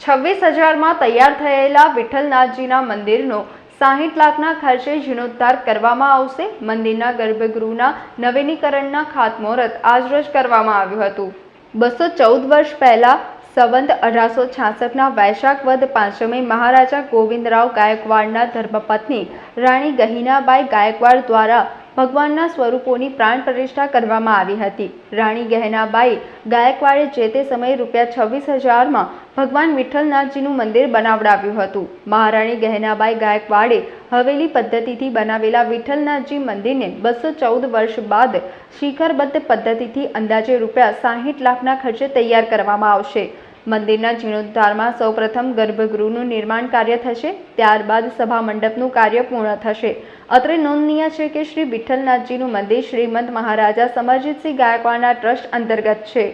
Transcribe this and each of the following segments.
26,000માં તૈયાર થયેલા વિઠ્ઠલનાથજીના મંદિરનો 60 લાખના ખર્ચે જીર્ણોદ્ધાર કરવામાં આવશે। મંદિરના ગર્ભગૃહના નવીનીકરણના ખાતમુહૂર્ત આજરોજ કરવામાં આવ્યું હતું। 214 વર્ષ પહેલા સંવત 1866ના વૈશાખ વદ પાંચમે મહારાજા ગોવિંદરાવ ગાયકવાડના ધર્મપત્ની રાણી ગહિનાબાઈ ગાયકવાડ દ્વારા ભગવાનના સ્વરૂપોની પ્રાણ પ્રતિષ્ઠા કરવામાં આવી હતી। રાણી ગહિનાબાઈ ગાયકવાડે જે તે સમયે ₹26,000માં ભગવાન વિઠ્ઠલનાથજીનું મંદિર બનાવડાવ્યું હતું। મહારાણી ગહિનાબાઈ ગાયકવાડે હવેલી પદ્ધતિથી બનાવેલા વિઠ્ઠલનાથજી મંદિરને 214 વર્ષ બાદ શિખરબદ્ધ પદ્ધતિથી અંદાજે ₹60 લાખના ખર્ચે તૈયાર કરવામાં આવશે। મંદિરના જીર્ણોદ્ધારમાં સૌપ્રથમ ગર્ભગૃહનું નિર્માણ કાર્ય થશે, ત્યારબાદ સભા મંડપનું કાર્ય પૂર્ણ થશે। અત્રે નોંધનીય છે કે શ્રી વિઠ્ઠલનાથજીનું મંદિર શ્રીમંત મહારાજા સમરજીતસિંહ ગાયકવાડના ટ્રસ્ટ અંતર્ગત છે।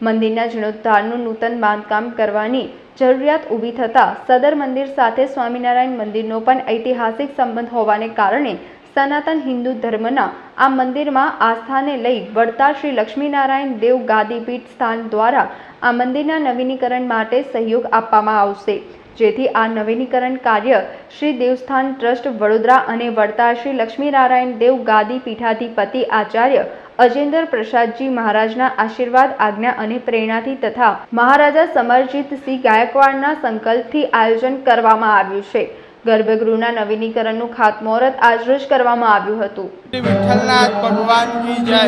મંદિરના જીર્ણોદ્ધારનું નૂતન બાંધકામ કરવાની જરૂરિયાત ઊભી થતાં સદર મંદિર સાથે સ્વામિનારાયણ મંદિરનો પણ ઐતિહાસિક સંબંધ હોવાને કારણે સનાતન હિન્દુ ધર્મના આ મંદિરમાં આસ્થાને લઈ વડતાલ શ્રી લક્ષ્મીનારાયણ દેવ ગાદીપીઠ સ્થાન દ્વારા આ મંદિરના નવીનીકરણ માટે સહયોગ આપવામાં આવશે, જેથી આ નવીનીકરણ કાર્ય શ્રી દેવસ્થાન ટ્રસ્ટ વડોદરા અને વડતાલ શ્રી લક્ષ્મીનારાયણ દેવ ગાદી પીઠાધિપતિ આચાર્ય અજેન્દ્ર પ્રસાદજી મહારાજના આશીર્વાદ, આજ્ઞા અને પ્રેરણાથી તથા મહારાજા સમરજીતસિંહ ગાયકવાડના સંકલ્પથી આયોજન કરવામાં આવ્યું છે। ગર્ભગૃહના નવીનીકરણનું ખાતમુહૂર્ત આજરોજ કરવામાં આવ્યું હતું। વિઠ્ઠલનાથ ભગવાન કી જય।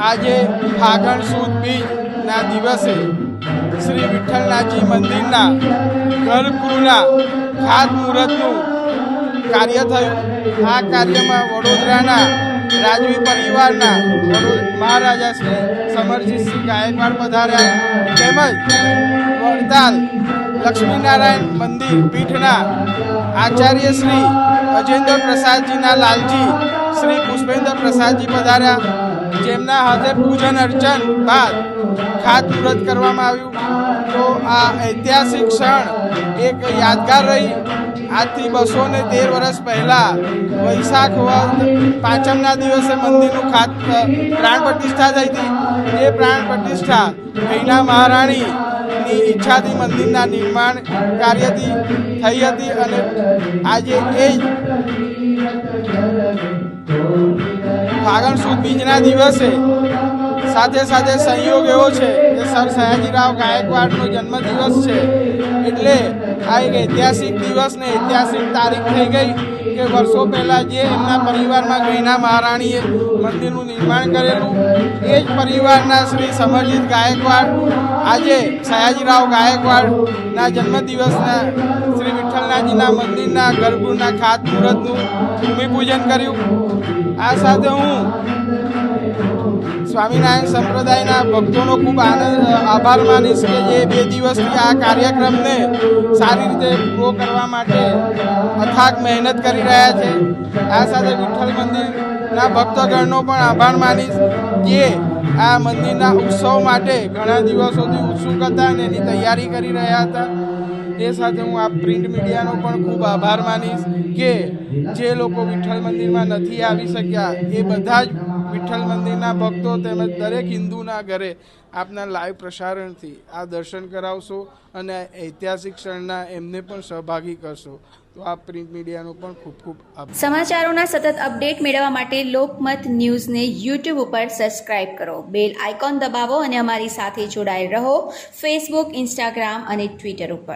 આજે ફાગણ સુદ બીજના દિવસે શ્રી વિઠ્ઠલનાથજી મંદિરના ગર્ભગૃહના ખાતમુહૂર્તનું કાર્ય થયું। આ કાર્યમાં વડોદરાના રાજવી પરિવારના મહારાજા શ્રી સમરજીતસિંહ ગાયકવાડ પધાર્યા, તેમજ વડતાલ લક્ષ્મીનારાયણ મંદિર પીઠના આચાર્ય શ્રી અજેન્દ્ર પ્રસાદજીના લાલજી શ્રી પુષ્પેન્દ્ર પ્રસાદજી પધાર્યા, જેમના હાથે પૂજન અર્ચન બાદ ખાતમુહૂર્ત કરવામાં આવ્યું। તો આ ઐતિહાસિક ક્ષણ એક યાદગાર રહી। આજથી 213 વર્ષ પહેલાં વૈશાખ વદ પાંચમના દિવસે મંદિરનું પ્રાણ પ્રતિષ્ઠા થઈ હતી। એ પ્રાણ પ્રતિષ્ઠા ગૈના મહારાણીની ઈચ્છાથી મંદિરના નિર્માણ કાર્યથી થઈ હતી અને આજે એ જ ફાગણ સુદ બીજના દિવસે સાથે સાથે સંયોગ એવો છે કે સર સયાજીરાવ ગાયકવાડનો જન્મદિવસ છે, એટલે આ એક ઐતિહાસિક દિવસ ને ઐતિહાસિક તારીખ થઈ ગઈ કે વર્ષો પહેલાં જે એમના પરિવારમાં ગૈના મહારાણીએ મંદિરનું નિર્માણ કરેલું, એ જ પરિવારના શ્રી સમરજીત ગાયકવાડ આજે સયાજીરાવ ગાયકવાડના જન્મદિવસના શ્રી વિઠ્ઠલનાથજીના મંદિરના ગર્ભગૃહના ખાતમુહૂર્તનું ભૂમિપૂજન કર્યું। આ સાથે હું સ્વામિનારાયણ સંપ્રદાયના ભક્તોનો ખૂબ આભાર માનીશ કે જે 2 દિવસથી આ કાર્યક્રમને સારી રીતે પૂરો કરવા માટે અથાગ મહેનત કરી રહ્યા છે। આ સાથે વિઠ્ઠલ મંદિરના ભક્તગણનો પણ આભાર માનીશ જે આ મંદિરના ઉત્સવ માટે ઘણા દિવસોથી ઉત્સુક હતા અને એની તૈયારી કરી રહ્યા હતા। એ સાથે હું આ પ્રિન્ટ મીડિયાનો પણ ખૂબ આભાર માનીશ કે જે લોકો વિઠ્ઠલ મંદિરમાં નથી આવી શક્યા એ બધા જ વિઠ્ઠલ મંદિરના ભક્તો તેમજ દરેક હિન્દુના ઘરે આપના લાઈવ પ્રસારણથી આ દર્શન કરાવશો અને ઐતિહાસિક ક્ષણના એમને પણ સહભાગી કરશો। તો આ પ્રિન્ટ મીડિયાનો પણ ખૂબ ખૂબ આભાર। સમાચારોના સતત અપડેટ મેળવવા માટે લોકમત ન્યૂઝને યુટ્યુબ ઉપર સબસ્ક્રાઇબ કરો, બેલ આઇકોન દબાવો અને અમારી સાથે જોડાયેલ રહો ફેસબુક, ઇન્સ્ટાગ્રામ અને ટ્વિટર ઉપર।